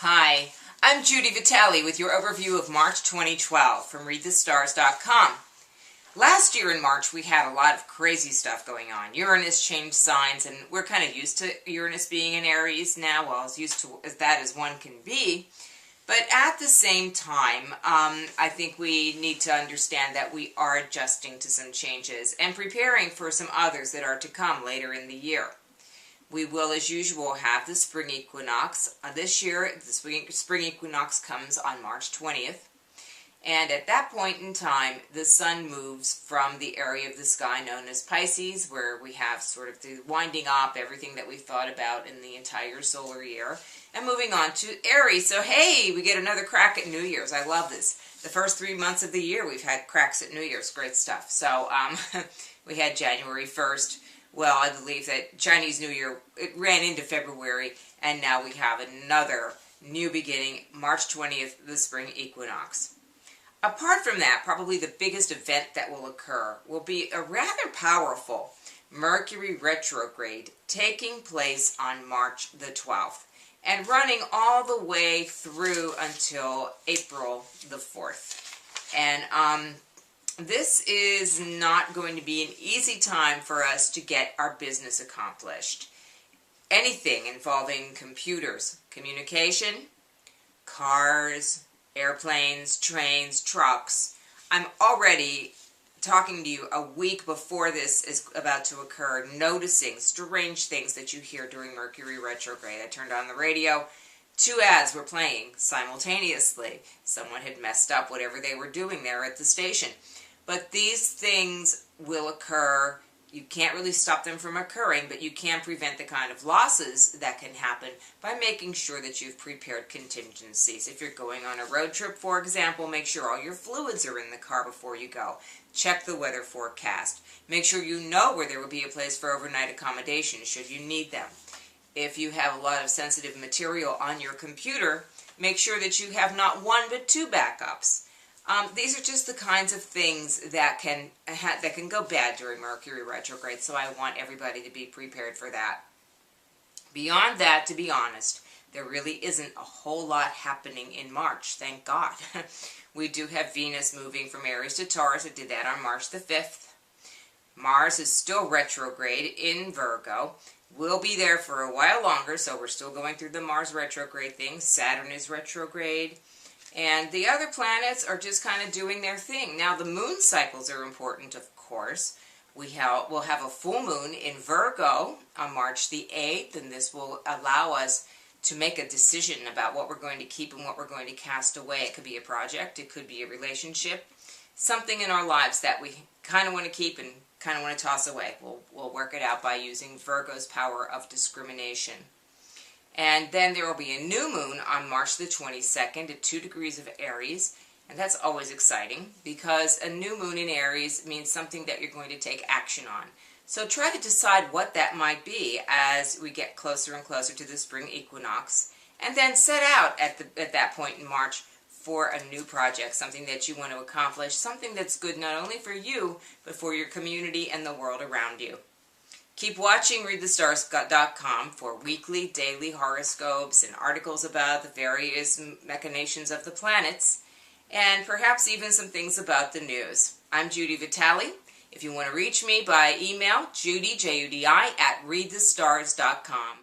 Hi, I'm Judi Vitale with your overview of March 2012 from readthestars.com. Last year in March we had a lot of crazy stuff going on. Uranus changed signs, and we're kind of used to Uranus being in Aries now, well, as used to that as one can be. But at the same time, I think we need to understand that we are adjusting to some changes and preparing for some others that are to come later in the year. We will, as usual, have the spring equinox. This year, the spring equinox comes on March 20th. And at that point in time, the sun moves from the area of the sky known as Pisces, where we have sort of the winding up everything that we thought about in the entire solar year, and moving on to Aries. So, hey, we get another crack at New Year's. I love this. The first 3 months of the year, we've had cracks at New Year's. Great stuff. So, we had January 1st. Well, I believe that Chinese New Year, it ran into February, and now we have another new beginning, March 20th, the spring equinox. Apart from that, probably the biggest event that will occur will be a rather powerful Mercury retrograde taking place on March the 12th and running all the way through until April the 4th. And this is not going to be an easy time for us to get our business accomplished. Anything involving computers, communication, cars, airplanes, trains, trucks. I'm already talking to you a week before this is about to occur, noticing strange things that you hear during Mercury retrograde. I turned on the radio. 2 ads were playing simultaneously. Someone had messed up whatever they were doing there at the station. But these things will occur. You can't really stop them from occurring, but you can prevent the kind of losses that can happen by making sure that you've prepared contingencies. If you're going on a road trip, for example, make sure all your fluids are in the car before you go. Check the weather forecast. Make sure you know where there will be a place for overnight accommodation should you need them. If you have a lot of sensitive material on your computer, make sure that you have not 1 but 2 backups. These are just the kinds of things that can go bad during Mercury retrograde, so I want everybody to be prepared for that. Beyond that, to be honest, there really isn't a whole lot happening in March, thank God. We do have Venus moving from Aries to Taurus. It did that on March the 5th. Mars is still retrograde in Virgo. We'll be there for a while longer, so we're still going through the Mars retrograde thing. Saturn is retrograde. And the other planets are just kind of doing their thing. Now, the moon cycles are important, of course. We'll have a full moon in Virgo on March the 8th, and this will allow us to make a decision about what we're going to keep and what we're going to cast away. It could be a project, it could be a relationship, something in our lives that we kind of want to keep and kind of want to toss away. We'll work it out by using Virgo's power of discrimination. And then there will be a new moon on March the 22nd at 2 degrees of Aries. And that's always exciting because a new moon in Aries means something that you're going to take action on. So try to decide what that might be as we get closer and closer to the spring equinox. And then set out at that point in March for a new project, something that you want to accomplish, something that's good not only for you, but for your community and the world around you. Keep watching readthestars.com for weekly, daily horoscopes and articles about the various machinations of the planets, and perhaps even some things about the news. I'm Judi Vitale. If you want to reach me by email, Judi, Judi, @readthestars.com.